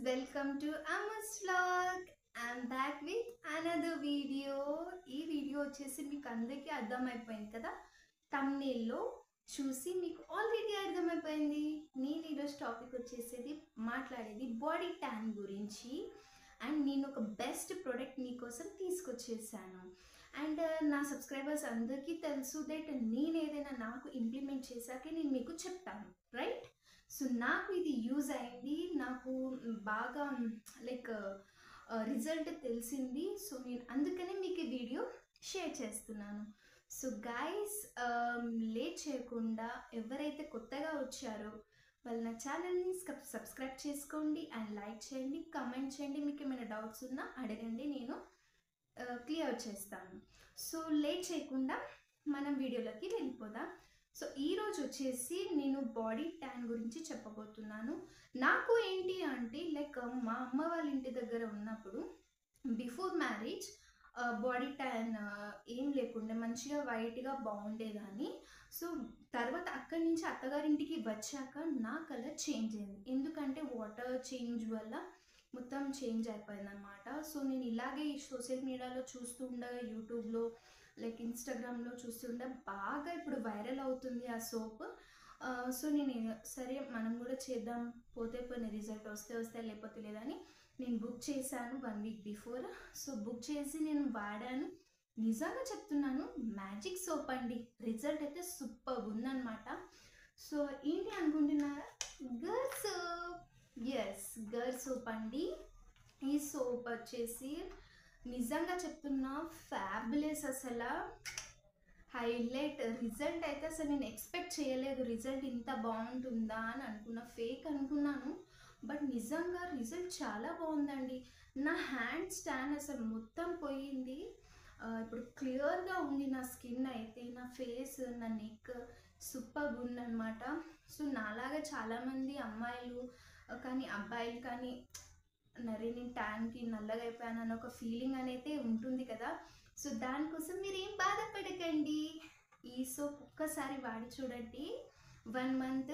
welcome to Amos vlog. I'm back with another video. ఈ video వచ్చేసి మీకు అందరికీ అర్థమైపోయింది కదా, thumbnail లో చూసి మీకు ఆల్రెడీ అర్థమైపోయింది. నేను ఈరోజు టాపిక్ వచ్చేసేది మాట్లాడేది బాడీ ట్యాన్ గురించి. అండ్ నేను ఒక బెస్ట్ ప్రోడక్ట్ మీకోసం తీసుకొచ్చేసాను. అండ్ నా సబ్స్క్రైబర్స్ అందరికీ తెలుసు దట్ నేను ఏదైనా నాకు ఇంప్లిమెంట్ చేశాకే నేను మీకు చెప్తాను, రైట్? సో నాకు ఇది యూజ్ అయింది, నాకు బాగా రిజల్ట్ తెలిసింది. సో నేను అందుకనే మీకు ఈ వీడియో షేర్ చేస్తున్నాను. సో గైస్, లేట్ చేయకుండా ఎవరైతే కొత్తగా వచ్చారో వాళ్ళు నా ఛానల్ని సబ్స్క్రైబ్ చేసుకోండి అండ్ లైక్ చేయండి, కామెంట్ చేయండి. మీకు ఏమైనా డౌట్స్ ఉన్నా అడగండి, నేను క్లియర్ చేస్తాను. సో లేట్ చేయకుండా మనం వీడియోలోకి వెళ్ళిపోదాం. సో ఈరోజు వచ్చేసి నేను బాడీ ట్యాన్ గురించి చెప్పబోతున్నాను. నాకు ఏంటి అంటే మా అమ్మ వాళ్ళ ఇంటి దగ్గర ఉన్నప్పుడు బిఫోర్ మ్యారేజ్ బాడీ ట్యాన్ ఏం లేకుండే, మంచిగా వైట్గా బాగుండేదాన్ని. సో తర్వాత అక్కడి నుంచి అత్తగారింటికి వచ్చాక నా కలర్ చేంజ్ అయింది. ఎందుకంటే వాటర్ చేంజ్ వల్ల మొత్తం చేంజ్ అయిపోయిందన్నమాట. సో నేను ఇలాగే సోషల్ మీడియాలో చూస్తూ ఉండగా, యూట్యూబ్లో ఇన్స్టాగ్రామ్లో చూస్తుంటే బాగా ఇప్పుడు వైరల్ అవుతుంది ఆ సోప్. సో నేను సరే మనం కూడా చేద్దాం, పోతే పోయిన రిజల్ట్ వస్తే లేకపోతే లేదని నేను బుక్ చేశాను 1 వీక్ బిఫోర్. సో బుక్ చేసి నేను వాడాను. నిజంగా చెప్తున్నాను, మ్యాజిక్ సోప్ అండి. రిజల్ట్ అయితే సూపర్ ఉందన్నమాట. సో ఏంటి అనుకుంటున్నారా? Girl soap. Yes, girl soap అండి. ఈ సోప్ వచ్చేసి నిజంగా చెప్తున్నా ఫ్యాబులస్, అసలు హైలైట్. రిజల్ట్ అయితే అసలు నేను ఎక్స్పెక్ట్ చేయలేదు, రిజల్ట్ ఇంత బాగుంటుందా అని అనుకున్నా. ఫేక్ అనుకున్నాను, బట్ నిజంగా రిజల్ట్ చాలా బాగుందండి. నా హ్యాండ్ స్టాన్ అసలు మొత్తం పోయింది. ఇప్పుడు క్లియర్గా ఉంది నా స్కిన్ అయితే, నా ఫేస్, నా నెక్ సూపర్ ఉందన్నమాట. సో నాలాగా చాలామంది అమ్మాయిలు కానీ అబ్బాయిలు కానీ నేను ట్యాన్కి నల్లగా అయిపోయాను అని ఒక ఫీలింగ్ అనేది ఉంటుంది కదా. సో దానికోసం మీరు ఏం బాధపడకండి. ఈ సోప్ ఒక్కసారి వాడి చూడండి, 1 మంత్.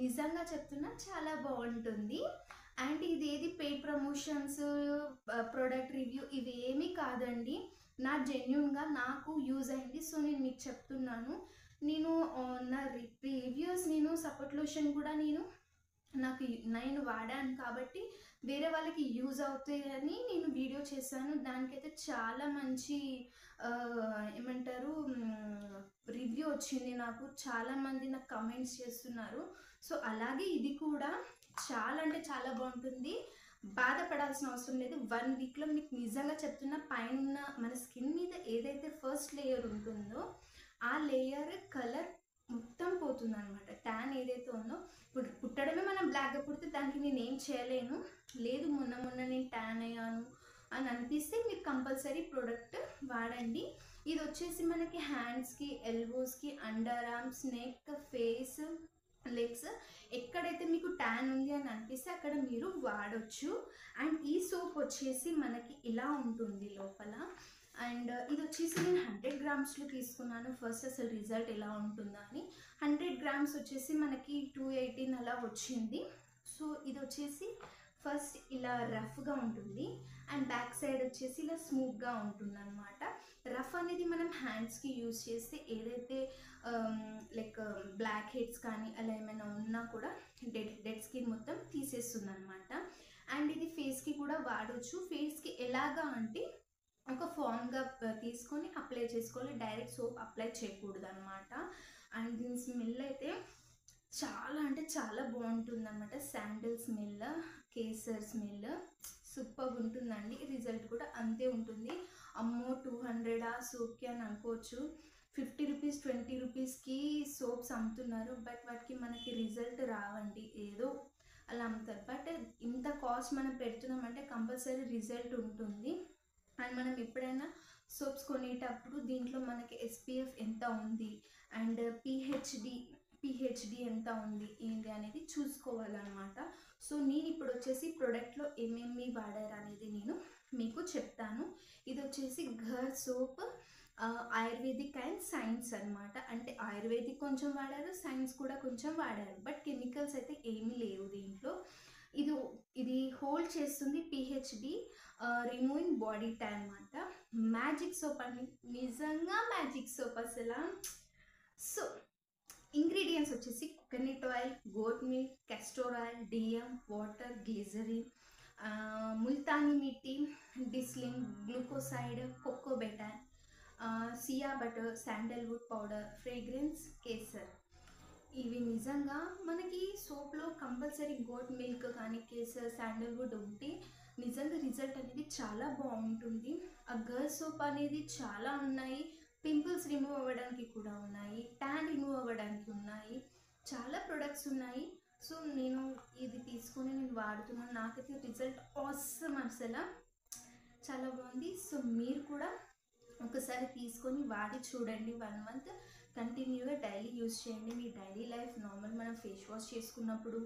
నిజంగా చెప్తున్నా చాలా బాగుంటుంది. అండ్ ఇదేది పెయిడ్ ప్రమోషన్స్, ప్రోడక్ట్ రివ్యూ ఇవి ఏమీ కాదండి. నా జెన్యున్గా నాకు యూజ్ అయింది. సో నేను మీకు చెప్తున్నాను. నేను నా రివ్యూస్, నేను సపోర్ట్ లోషన్ కూడా నేను వాడాను కాబట్టి వేరే వాళ్ళకి యూజ్ అవుతాయని నేను వీడియో చేశాను. దానికైతే చాలా మంచి ఏమంటారు రివ్యూ వచ్చింది నాకు. చాలామంది నాకు కమెంట్స్ చేస్తున్నారు. సో అలాగే ఇది కూడా చాలా అంటే చాలా బాగుంటుంది. బాధపడాల్సిన అవసరం లేదు. 1 వీక్లో మీకు నిజంగా చెప్తున్నా, పైన మన స్కిన్ మీద ఏదైతే ఫస్ట్ లేయర్ ఉంటుందో ఆ లేయర్ కలర్ మొత్తం పోతుంది అనమాట. ట్యాన్ ఏదైతే ఉందో, ఇప్పుడు పుట్టడమే మనం బ్లాక్గా పుడితే దానికి నేను ఏం చేయలేను. లేదు మొన్న నేను ట్యాన్ అయ్యాను అని అనిపిస్తే మీరు కంపల్సరీ ప్రోడక్ట్ వాడండి. ఇది వచ్చేసి మనకి హ్యాండ్స్కి, ఎల్బోస్కి, under arms, neck, face, legs ఎక్కడైతే మీకు ట్యాన్ ఉంది అని అనిపిస్తే అక్కడ మీరు వాడచ్చు. అండ్ ఈ సోప్ వచ్చేసి మనకి ఇలా ఉంటుంది లోపల. అండ్ ఇది వచ్చేసి నేను 100 గ్రామ్స్లో తీసుకున్నాను. ఫస్ట్ అసలు రిజల్ట్ ఎలా ఉంటుందా అని. 100 గ్రామ్స్ వచ్చేసి మనకి 218 అలా వచ్చింది. సో ఇది వచ్చేసి ఫస్ట్ ఇలా రఫ్గా ఉంటుంది అండ్ బ్యాక్ సైడ్ వచ్చేసి ఇలా స్మూత్గా ఉంటుంది అనమాట. రఫ్ అనేది మనం హ్యాండ్స్కి యూజ్ చేస్తే ఏదైతే బ్లాక్ హెడ్స్ కానీ అలా ఏమైనా ఉన్నా కూడా డెడ్ స్కిన్ మొత్తం తీసేస్తుంది అనమాట. అండ్ ఇది ఫేస్కి కూడా వాడవచ్చు. ఫేస్కి ఎలాగా అంటే ఒక ఫామ్గా తీసుకొని అప్లై చేసుకోవాలి, డైరెక్ట్ సోప్ అప్లై చేయకూడదు అనమాట. అండ్ దీని స్మెల్ అయితే చాలా అంటే చాలా బాగుంటుంది అనమాట. Sandal smell, kesar smell super ఉంటుందండి. రిజల్ట్ కూడా అంతే ఉంటుంది. అమ్మో 200 ఆ సోప్కి అని అనుకోవచ్చు. 50 రూపీస్ 20 రూపీస్కి సోప్స్ అమ్ముతున్నారు, బట్ వాటికి మనకి రిజల్ట్ రావండి, ఏదో అలా అమ్ముతారు. బట్ ఇంత కాస్ట్ మనం పెడుతున్నామంటే కంపల్సరీ రిజల్ట్ ఉంటుంది. అండ్ మనం ఎప్పుడైనా సోప్స్ కొనేటప్పుడు దీంట్లో మనకి SPF ఎంత ఉంది అండ్ పిహెచ్డి ఎంత ఉంది ఏంటి అనేది చూసుకోవాలన్నమాట. సో నేను ఇప్పుడు వచ్చేసి ప్రోడక్ట్లో ఏమేమి వాడారు అనేది నేను మీకు చెప్తాను. ఇది వచ్చేసి girl soap ayurvedic and science అనమాట. అంటే ఆయుర్వేదిక్ కొంచెం వాడారు, సైన్స్ కూడా కొంచెం వాడారు, బట్ కెమికల్స్ అయితే ఏమీ లేవు దీంట్లో. ఇది హోల్ చేస్తుంది పిహెచ్డి రిమూవింగ్ బాడీ ట్యాన్ అన్నమాట. మ్యాజిక్ సోప్ అండి, నిజంగా మ్యాజిక్ సోప్ అసలు. సో ఇంగ్రీడియంట్స్ వచ్చేసి coconut oil, goat milk, castor oil, DM, water, glycerin, multani mitti, decyl, glucoside, cocoa butter, shea butter, sandalwood powder, fragrance, కేసర్. ఇవి నిజంగా మనకి సోప్లో కంపల్సరీ గోట్ మిల్క్ కానీ కేసర్, శాండల్వుడ్ ఉంటే నిజంగా రిజల్ట్ అనేది చాలా బాగుంటుంది. ఆ గర్ల్ సోప్ అనేది చాలా ఉన్నాయి, పింపుల్స్ రిమూవ్ అవ్వడానికి కూడా ఉన్నాయి, ట్యాన్ రిమూవ్ అవ్వడానికి ఉన్నాయి, చాలా ప్రొడక్ట్స్ ఉన్నాయి. సో నేను ఇది తీసుకొని నేను వాడుతున్నాను, నాకైతే రిజల్ట్ ఆసమ్, అసలు చాలా బాగుంది. సో మీరు కూడా ఒకసారి తీసుకొని వాడి చూడండి. 1 మంత్ కంటిన్యూగా డైలీ యూస్ చేయండి. మీ డైలీ లైఫ్ నార్మల్ మనం ఫేస్ వాష్ చేసుకున్నప్పుడు,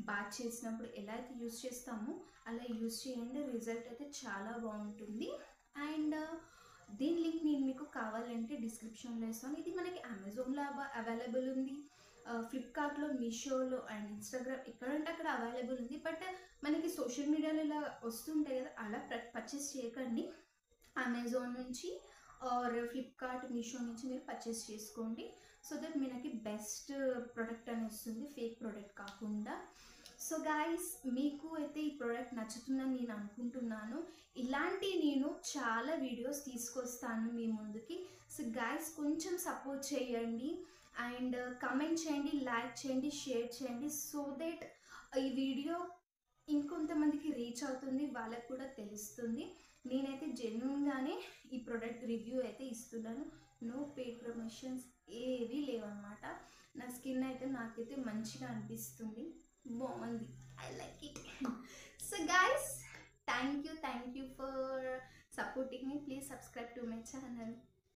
బాత్ చేసినప్పుడు ఎలా అయితే యూస్ చేస్తామో అలా యూస్ చేయండి. రిజల్ట్ అయితే చాలా బాగుంటుంది. అండ్ దీని లింక్ నేను మీకు కావాలంటే డిస్క్రిప్షన్లో ఇస్తాను. ఇది మనకి అమెజాన్లో అవైలబుల్ ఉంది, ఫ్లిప్కార్ట్లో, మీషోలో అండ్ ఇన్స్టాగ్రామ్ ఎక్కడంటే అక్కడ అవైలబుల్ ఉంది. బట్ మనకి సోషల్ మీడియాలో ఇలా వస్తుంటాయి కదా, అలా పర్చేస్ చేయకండి. అమెజాన్ నుంచి ఆర్ ఫ్లిప్కార్ట్, మీషో నుంచి మీరు పర్చేస్ చేసుకోండి. సో దట్ మనకి బెస్ట్ ప్రోడక్ట్ అని వస్తుంది, ఫేక్ ప్రోడక్ట్ కాకుండా. సో గాయస్, మీకు అయితే ఈ ప్రోడక్ట్ నచ్చుతుందని నేను అనుకుంటున్నాను. ఇలాంటి నేను చాలా వీడియోస్ తీసుకొస్తాను మీ ముందుకి. సో గాయస్, కొంచెం సపోర్ట్ చేయండి అండ్ కమెంట్ చేయండి, లైక్ చేయండి, షేర్ చేయండి. సో దట్ ఈ వీడియో ఇంకొంతమందికి రీచ్ అవుతుంది, వాళ్ళకు కూడా తెలుస్తుంది. నేనైతే జెన్యున్గానే ఈ ప్రోడక్ట్ రివ్యూ అయితే ఇస్తున్నాను. నో పెయిడ్ ప్రమోషన్స్ ఏవి లేవన్నమాట. నా స్కిన్ అయితే నాకైతే మంచిగా అనిపిస్తుంది, బాగుంది, I like it. So guys, thank you for supporting me. Please subscribe to my channel.